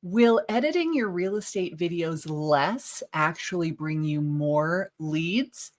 Will editing your real estate videos less actually bring you more leads?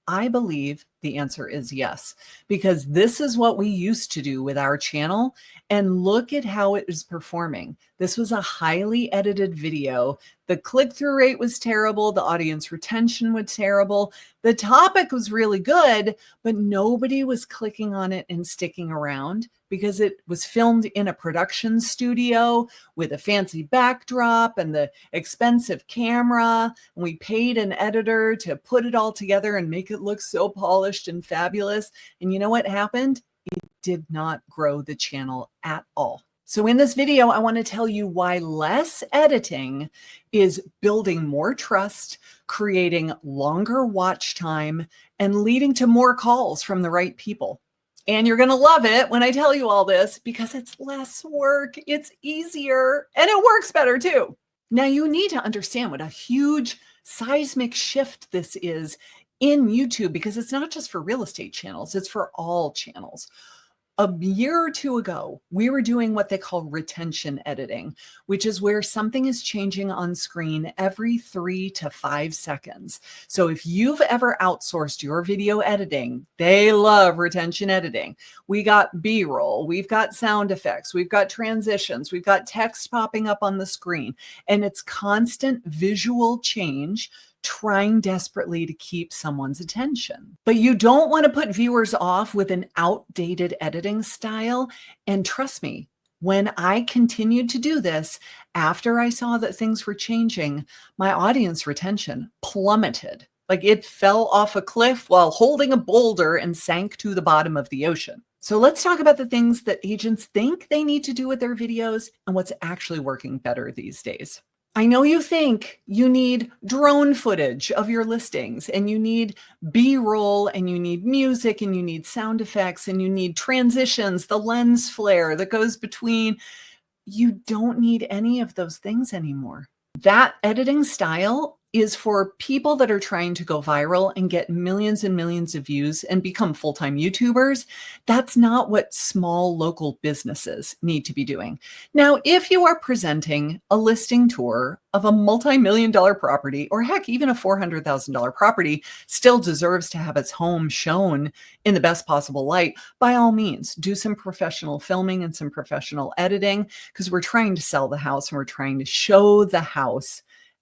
I believe the answer is yes, because this is what we used to do with our channel. And look at how it is performing. This was a highly edited video. The click-through rate was terrible. The audience retention was terrible. The topic was really good, but nobody was clicking on it and sticking around because it was filmed in a production studio with a fancy backdrop and the expensive camera. And we paid an editor to put it all together and make it look so polished and fabulous. And you know what happened? It did not grow the channel at all. So in this video, I want to tell you why less editing is building more trust, creating longer watch time, and leading to more calls from the right people. And you're going to love it when I tell you all this because it's less work, it's easier, and it works better too. Now you need to understand what a huge seismic shift this is in YouTube, because it's not just for real estate channels, it's for all channels. A year or two ago, we were doing what they call retention editing, which is where something is changing on screen every 3 to 5 seconds. So if you've ever outsourced your video editing, they love retention editing. We got B-roll, we've got sound effects, we've got transitions, we've got text popping up on the screen, and it's constant visual change, trying desperately to keep someone's attention. But you don't want to put viewers off with an outdated editing style. And trust me, when I continued to do this, after I saw that things were changing, my audience retention plummeted. Like it fell off a cliff while holding a boulder and sank to the bottom of the ocean. So let's talk about the things that agents think they need to do with their videos and what's actually working better these days. I know you think you need drone footage of your listings and you need B-roll and you need music and you need sound effects and you need transitions, the lens flare that goes between. You don't need any of those things anymore. That editing style is for people that are trying to go viral and get millions and millions of views and become full-time YouTubers. That's not what small local businesses need to be doing. Now, if you are presenting a listing tour of a multi-million-dollar property, or heck, even a $400,000 property still deserves to have its home shown in the best possible light, by all means, do some professional filming and some professional editing, because we're trying to sell the house and we're trying to show the house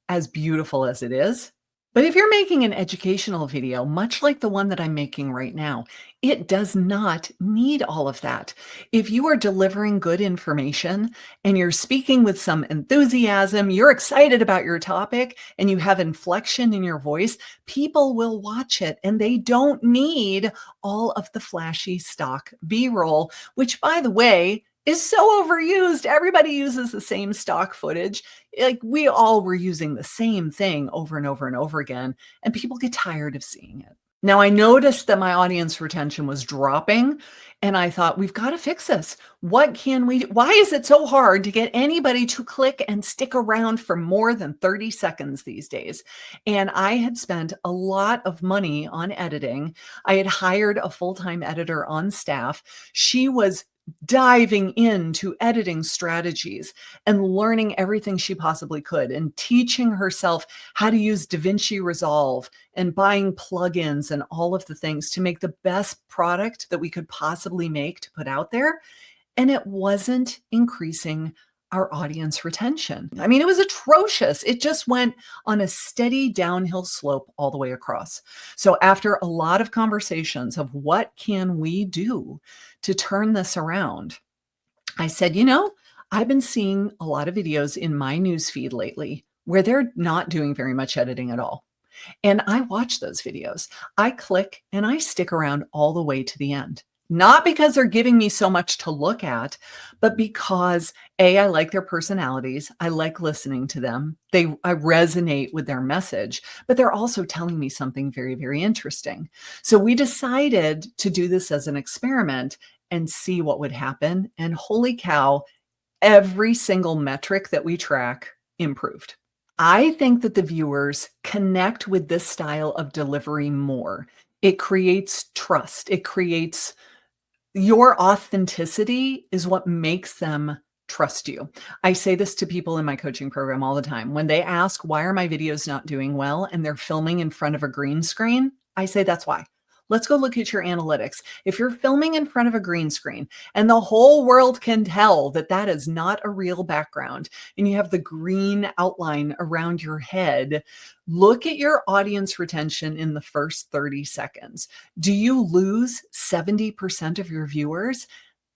as beautiful as it is. But if you're making an educational video, much like the one that I'm making right now, it does not need all of that. If you are delivering good information and you're speaking with some enthusiasm, you're excited about your topic, and you have inflection in your voice, people will watch it, and they don't need all of the flashy stock B-roll, which, by the way, is so overused. Everybody uses the same stock footage. Like we all were using the same thing over and over and over again, and people get tired of seeing it. Now, I noticed that my audience retention was dropping, and I thought, we've got to fix this. What can we do? Why is it so hard to get anybody to click and stick around for more than 30 seconds these days? And I had spent a lot of money on editing. I had hired a full-time editor on staff. She was diving into editing strategies and learning everything she possibly could and teaching herself how to use DaVinci Resolve and buying plugins and all of the things to make the best product that we could possibly make to put out there. And it wasn't increasing our audience retention. I mean, it was atrocious. It just went on a steady downhill slope all the way across. So after a lot of conversations of what can we do to turn this around, I said, I've been seeing a lot of videos in my newsfeed lately where they're not doing very much editing at all. And I watch those videos. I click and I stick around all the way to the end. Not because they're giving me so much to look at, but because A, I like their personalities. I like listening to them. I resonate with their message, but they're also telling me something very, very interesting. So we decided to do this as an experiment and see what would happen. And holy cow, every single metric that we track improved. I think that the viewers connect with this style of delivery more. It creates trust. It creates your authenticity is what makes them trust you. I say this to people in my coaching program all the time. When they ask, why are my videos not doing well? And they're filming in front of a green screen, I say, that's why. Let's go look at your analytics. If you're filming in front of a green screen and the whole world can tell that that is not a real background and you have the green outline around your head, look at your audience retention in the first 30 seconds. Do you lose 70% of your viewers?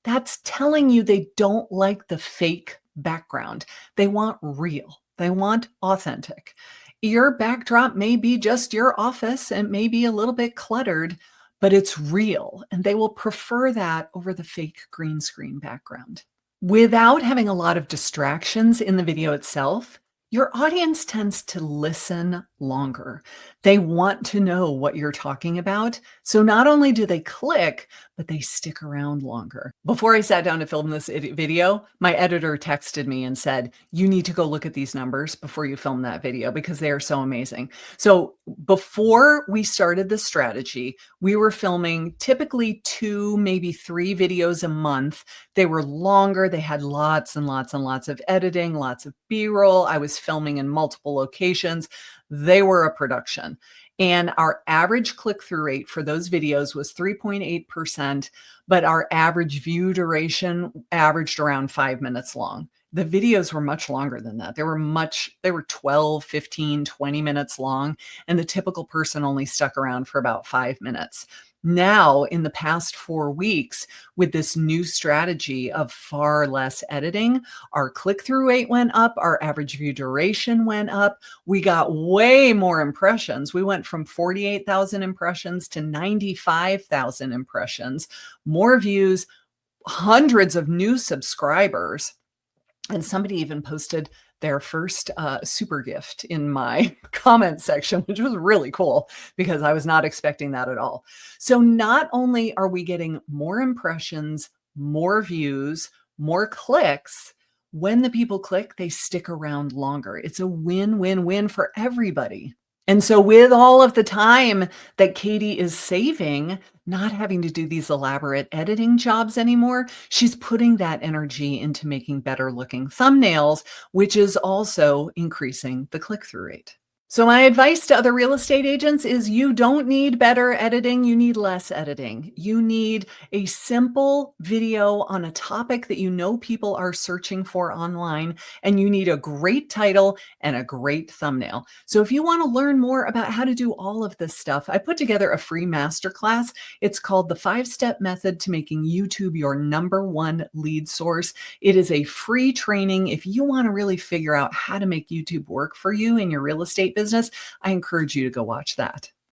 That's telling you they don't like the fake background. They want real. They want authentic. Your backdrop may be just your office and may be a little bit cluttered, but it's real, and they will prefer that over the fake green screen background. Without having a lot of distractions in the video itself, your audience tends to listen longer. They want to know what you're talking about. So not only do they click, but they stick around longer. Before I sat down to film this video, my editor texted me and said, you need to go look at these numbers before you film that video because they are so amazing. So before we started this strategy, we were filming typically 2, maybe 3 videos a month. They were longer. They had lots and lots and lots of editing, lots of B-roll. I was filming in multiple locations. They were a production. And our average click-through rate for those videos was 3.8%, but our average view duration averaged around 5 minutes long. The videos were much longer than that. They were 12, 15, 20 minutes long, and the typical person only stuck around for about 5 minutes. Now, in the past 4 weeks, with this new strategy of far less editing, our click-through rate went up, our average view duration went up, we got way more impressions. We went from 48,000 impressions to 95,000 impressions, more views, hundreds of new subscribers. And somebody even posted their first super gift in my comment section, which was really cool because I was not expecting that at all. So not only are we getting more impressions, more views, more clicks, when the people click, they stick around longer. It's a win-win-win for everybody. And so with all of the time that Katie is saving, not having to do these elaborate editing jobs anymore, she's putting that energy into making better looking thumbnails, which is also increasing the click-through rate. So my advice to other real estate agents is you don't need better editing, you need less editing. You need a simple video on a topic that you know people are searching for online, and you need a great title and a great thumbnail. So if you want to learn more about how to do all of this stuff, I put together a free masterclass. It's called the 5-Step Method to Making YouTube Your #1 Lead Source. It is a free training. If you want to really figure out how to make YouTube work for you in your real estate business, I encourage you to go watch that.